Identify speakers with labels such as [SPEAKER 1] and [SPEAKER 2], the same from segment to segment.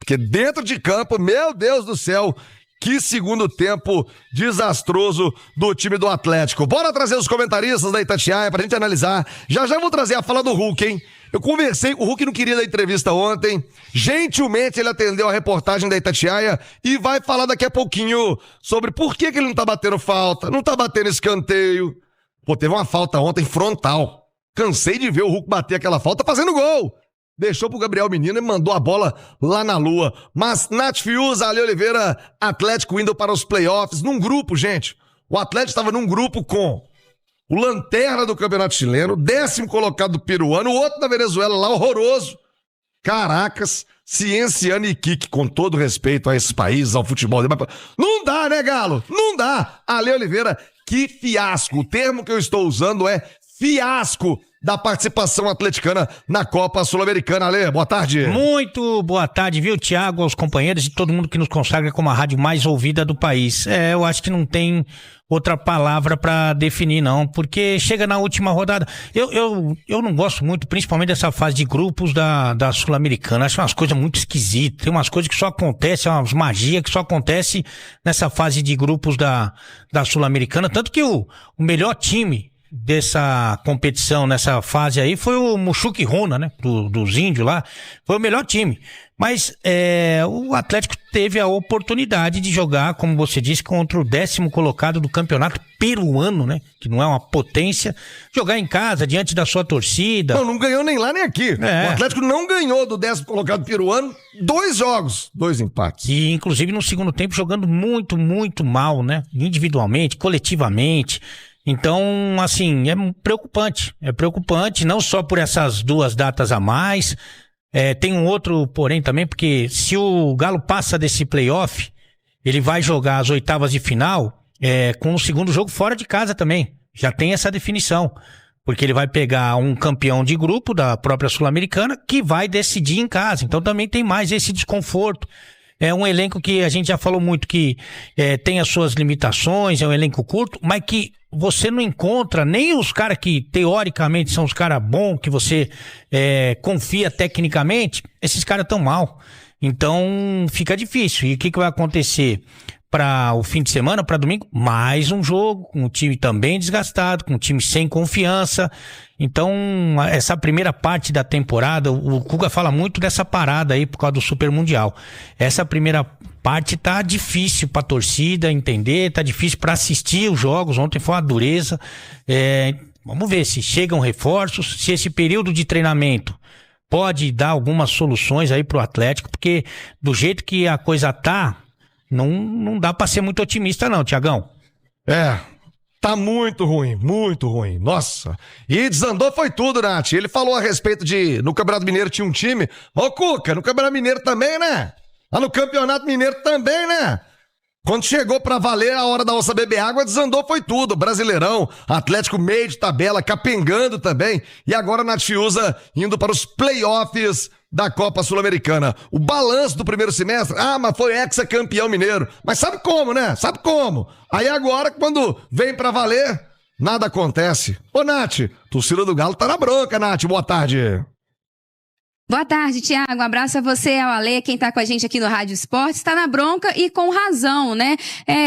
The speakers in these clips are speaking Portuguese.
[SPEAKER 1] Porque dentro de campo, meu Deus do céu, que segundo tempo desastroso do time do Atlético. Bora trazer os comentaristas da Itatiaia pra gente analisar. Já vou trazer a fala do Hulk, hein? Eu conversei, o Hulk não queria dar entrevista ontem, gentilmente ele atendeu a reportagem da Itatiaia e vai falar daqui a pouquinho sobre por que ele não tá batendo falta, não tá batendo escanteio. Pô, teve uma falta ontem frontal. Cansei de ver o Hulk bater aquela falta fazendo gol. Deixou pro Gabriel Menino e mandou a bola lá na lua. Mas Nath Fiuza, Ale Oliveira, Atlético indo para os playoffs, num grupo, gente. O Atlético estava num grupo com o lanterna do Campeonato Chileno, 10º colocado do peruano, o outro da Venezuela lá, horroroso. Caracas, Cienciano e Kik, com todo respeito a esses países, ao futebol. Não dá, né, Galo? Não dá. Ale Oliveira, que fiasco. O termo que eu estou usando é fiasco da participação atleticana na Copa Sul-Americana. Ale, boa tarde.
[SPEAKER 2] Muito boa tarde, viu, Thiago, aos companheiros e todo mundo que nos consagra como a rádio mais ouvida do país. Eu acho que não tem outra palavra pra definir, não, porque chega na última rodada. Eu não gosto muito, principalmente dessa fase de grupos da Sul-Americana. Acho umas coisas muito esquisitas. Tem umas coisas que só acontecem, umas magias que só acontecem nessa fase de grupos da Sul-Americana. Tanto que o melhor time dessa competição, nessa fase aí, foi o Mushuc Runa, né, dos índios lá, foi o melhor time, mas o Atlético teve a oportunidade de jogar, como você disse, contra o 10º colocado do campeonato peruano, né, que não é uma potência, jogar em casa, diante da sua torcida.
[SPEAKER 1] Não ganhou nem lá nem aqui. O Atlético não ganhou do 10º colocado peruano, 2 jogos, 2 empates.
[SPEAKER 2] E inclusive no segundo tempo jogando muito, muito mal, né, individualmente, coletivamente. Então, assim, é preocupante, não só por essas 2 datas a mais, tem um outro porém também, porque se o Galo passa desse playoff, ele vai jogar as oitavas de final com o segundo jogo fora de casa também, já tem essa definição, porque ele vai pegar um campeão de grupo da própria Sul-Americana que vai decidir em casa, então também tem mais esse desconforto. É um elenco que a gente já falou muito que tem as suas limitações, é um elenco curto, mas que você não encontra nem os caras que teoricamente são os caras bons, que você confia tecnicamente, esses caras tão mal. Então fica difícil. E o que vai acontecer para o fim de semana, para domingo? Mais um jogo, com um time também desgastado, com um time sem confiança. Então, essa primeira parte da temporada, o Cuca fala muito dessa parada aí por causa do Super Mundial. Essa primeira parte tá difícil pra torcida entender, tá difícil pra assistir os jogos. Ontem foi uma dureza. Vamos ver se chegam reforços, se esse período de treinamento pode dar algumas soluções aí pro Atlético, porque do jeito que a coisa tá, não dá pra ser muito otimista não, Thiagão.
[SPEAKER 1] Tá muito ruim, nossa. E desandou foi tudo, Nath. Ele falou a respeito de, no Campeonato Mineiro tinha um time. Ô, Cuca, no Campeonato Mineiro também, né? Lá no Campeonato Mineiro também, né? Quando chegou pra valer a hora da onça beber água, desandou foi tudo. Brasileirão, Atlético meio de tabela, capengando também. E agora Nath Fiuza indo para os playoffs da Copa Sul-Americana. O balanço do primeiro semestre, mas foi ex-campeão mineiro. Mas sabe como, né? Sabe como? Aí agora, quando vem pra valer, nada acontece. Ô, Nath, torcida do Galo tá na bronca, Nath. Boa tarde.
[SPEAKER 3] Boa tarde, Thiago. Um abraço a você, ao Ale, quem tá com a gente aqui no Rádio Esportes. Tá na bronca e com razão, né?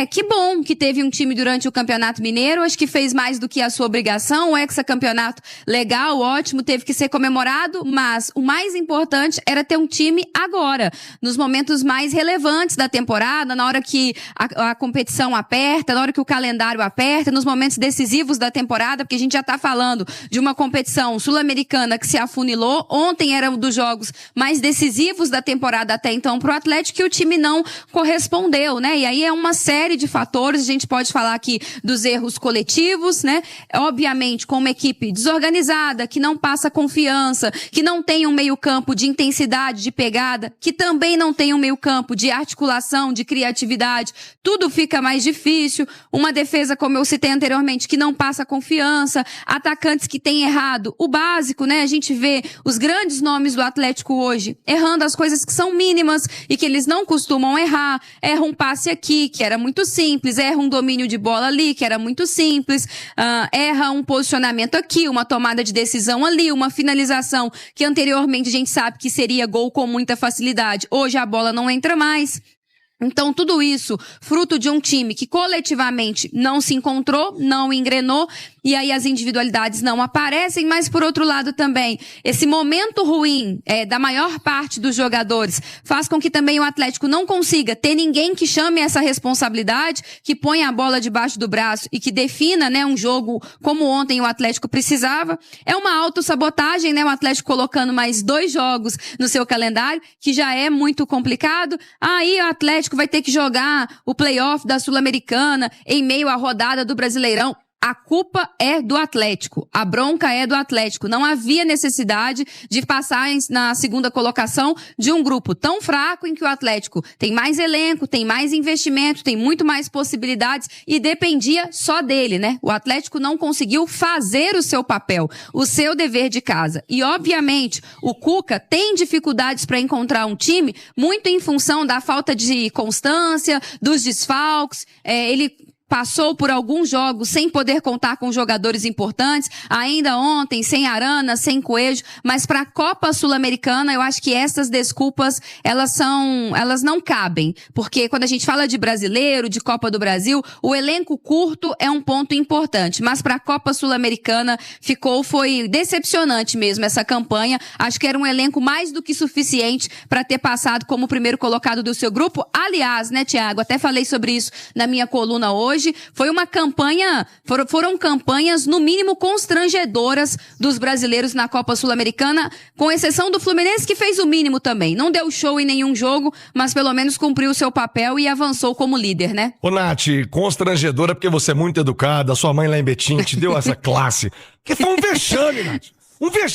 [SPEAKER 3] Que bom que teve um time durante o Campeonato Mineiro. Acho que fez mais do que a sua obrigação. O hexacampeonato legal, ótimo, teve que ser comemorado. Mas o mais importante era ter um time agora, nos momentos mais relevantes da temporada, na hora que a competição aperta, na hora que o calendário aperta, nos momentos decisivos da temporada, porque a gente já tá falando de uma competição sul-americana que se afunilou. Ontem era dos jogos mais decisivos da temporada até então pro Atlético, e o time não correspondeu, né? E aí é uma série de fatores, a gente pode falar aqui dos erros coletivos, né? Obviamente com uma equipe desorganizada, que não passa confiança, que não tem um meio-campo de intensidade, de pegada, que também não tem um meio-campo de articulação, de criatividade, tudo fica mais difícil. Uma defesa, como eu citei anteriormente, que não passa confiança, atacantes que têm errado o básico, né? A gente vê os grandes nomes do Atlético hoje, errando as coisas que são mínimas e que eles não costumam errar. Erra um passe aqui, que era muito simples, erra um domínio de bola ali, que era muito simples, erra um posicionamento aqui, uma tomada de decisão ali, uma finalização que anteriormente a gente sabe que seria gol com muita facilidade. Hoje a bola não entra mais. Então, tudo isso, fruto de um time que coletivamente não se encontrou, não engrenou, e aí as individualidades não aparecem, mas por outro lado também, esse momento ruim da maior parte dos jogadores faz com que também o Atlético não consiga ter ninguém que chame essa responsabilidade, que ponha a bola debaixo do braço e que defina, né, um jogo como ontem o Atlético precisava. É uma autossabotagem, né, o Atlético colocando mais 2 jogos no seu calendário, que já é muito complicado. Aí o Atlético vai ter que jogar o playoff da Sul-Americana em meio à rodada do Brasileirão. A culpa é do Atlético, a bronca é do Atlético. Não havia necessidade de passar na segunda colocação de um grupo tão fraco em que o Atlético tem mais elenco, tem mais investimento, tem muito mais possibilidades e dependia só dele, né? O Atlético não conseguiu fazer o seu papel, o seu dever de casa. E, obviamente, o Cuca tem dificuldades para encontrar um time muito em função da falta de constância, dos desfalques. Ele passou por alguns jogos sem poder contar com jogadores importantes, ainda ontem sem Arana, sem Coelho, mas para a Copa Sul-Americana eu acho que essas desculpas elas não cabem, porque quando a gente fala de brasileiro, de Copa do Brasil, o elenco curto é um ponto importante, mas para a Copa Sul-Americana foi decepcionante mesmo essa campanha. Acho que era um elenco mais do que suficiente para ter passado como primeiro colocado do seu grupo. Aliás, né, Thiago, até falei sobre isso na minha coluna hoje. Foi uma campanha, foram campanhas no mínimo constrangedoras dos brasileiros na Copa Sul-Americana, com exceção do Fluminense, que fez o mínimo também. Não deu show em nenhum jogo, mas pelo menos cumpriu o seu papel e avançou como líder, né?
[SPEAKER 1] Ô, Nath, constrangedora porque você é muito educada, sua mãe lá em Betim te deu essa classe. Que foi um vexame, Nath.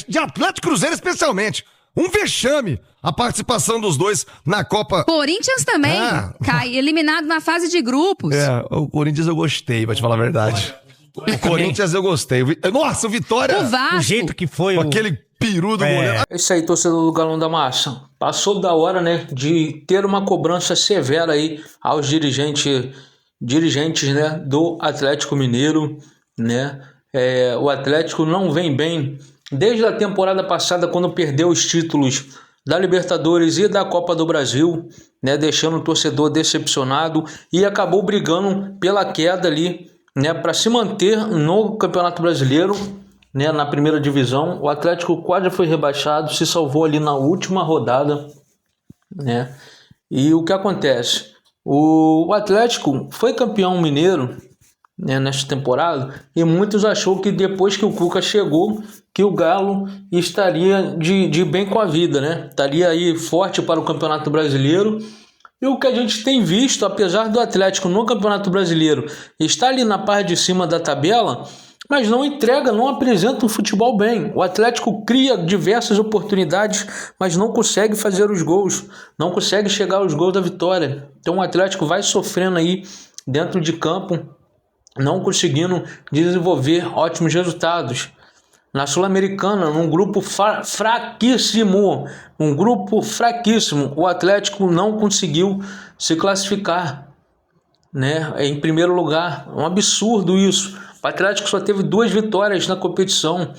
[SPEAKER 1] De Atlético Cruzeiro especialmente. Um vexame a participação dos dois na Copa.
[SPEAKER 3] Corinthians também cai, eliminado na fase de grupos.
[SPEAKER 1] O Corinthians eu gostei, pra te falar a verdade. O Corinthians eu gostei. Nossa, o Vitória.
[SPEAKER 3] O Vasco.
[SPEAKER 2] O jeito que foi.
[SPEAKER 1] Aquele peru do goleiro.
[SPEAKER 4] É isso aí, torcedor do Galão da Massa. Passou da hora, né, de ter uma cobrança severa aí aos dirigentes, né, do Atlético Mineiro, né? O Atlético não vem bem desde a temporada passada, quando perdeu os títulos da Libertadores e da Copa do Brasil, né, deixando o torcedor decepcionado e acabou brigando pela queda ali, né, para se manter no Campeonato Brasileiro, né, na primeira divisão. O Atlético quase foi rebaixado, se salvou ali na última rodada, né? E o que acontece? O Atlético foi campeão mineiro, né, nesta temporada, e muitos achou que depois que o Cuca chegou, que o Galo estaria de bem com a vida, né? Estaria aí forte para o Campeonato Brasileiro. E o que a gente tem visto, apesar do Atlético no Campeonato Brasileiro estar ali na parte de cima da tabela, mas não entrega, não apresenta um futebol bem. O Atlético cria diversas oportunidades, mas não consegue fazer os gols, não consegue chegar aos gols da vitória. Então o Atlético vai sofrendo aí dentro de campo, não conseguindo desenvolver ótimos resultados. Na Sul-Americana, num grupo fraquíssimo, o Atlético não conseguiu se classificar, né, em primeiro lugar. É um absurdo isso. O Atlético só teve 2 vitórias na competição.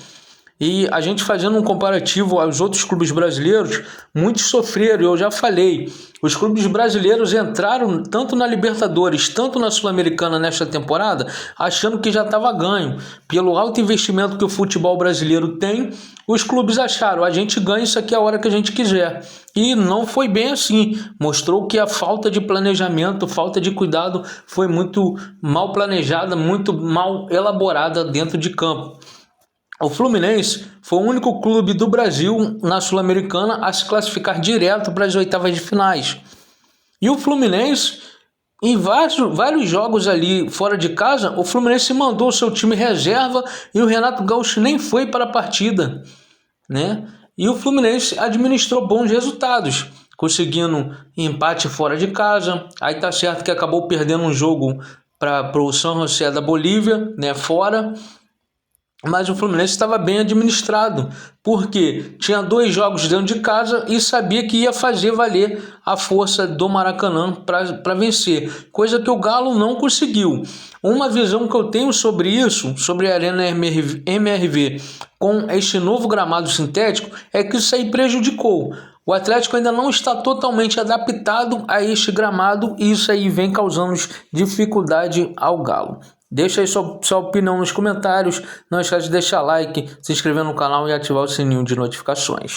[SPEAKER 4] E a gente fazendo um comparativo aos outros clubes brasileiros, muitos sofreram, eu já falei. Os clubes brasileiros entraram tanto na Libertadores, tanto na Sul-Americana nesta temporada, achando que já estava ganho. Pelo alto investimento que o futebol brasileiro tem, os clubes acharam, a gente ganha isso aqui a hora que a gente quiser. E não foi bem assim. Mostrou que a falta de planejamento, falta de cuidado foi muito mal planejada, muito mal elaborada dentro de campo. O Fluminense foi o único clube do Brasil na Sul-Americana a se classificar direto para as oitavas de finais. E o Fluminense, em vários jogos ali fora de casa, o Fluminense mandou o seu time reserva e o Renato Gaúcho nem foi para a partida, né? E o Fluminense administrou bons resultados, conseguindo empate fora de casa. Aí tá certo que acabou perdendo um jogo para o San José da Bolívia, né, fora. mas o Fluminense estava bem administrado, porque tinha 2 jogos dentro de casa e sabia que ia fazer valer a força do Maracanã para vencer, coisa que o Galo não conseguiu. Uma visão que eu tenho sobre isso, sobre a Arena MRV com este novo gramado sintético, é que isso aí prejudicou. O Atlético ainda não está totalmente adaptado a este gramado e isso aí vem causando dificuldade ao Galo. Deixa aí sua opinião nos comentários, não esquece de deixar like, se inscrever no canal e ativar o sininho de notificações.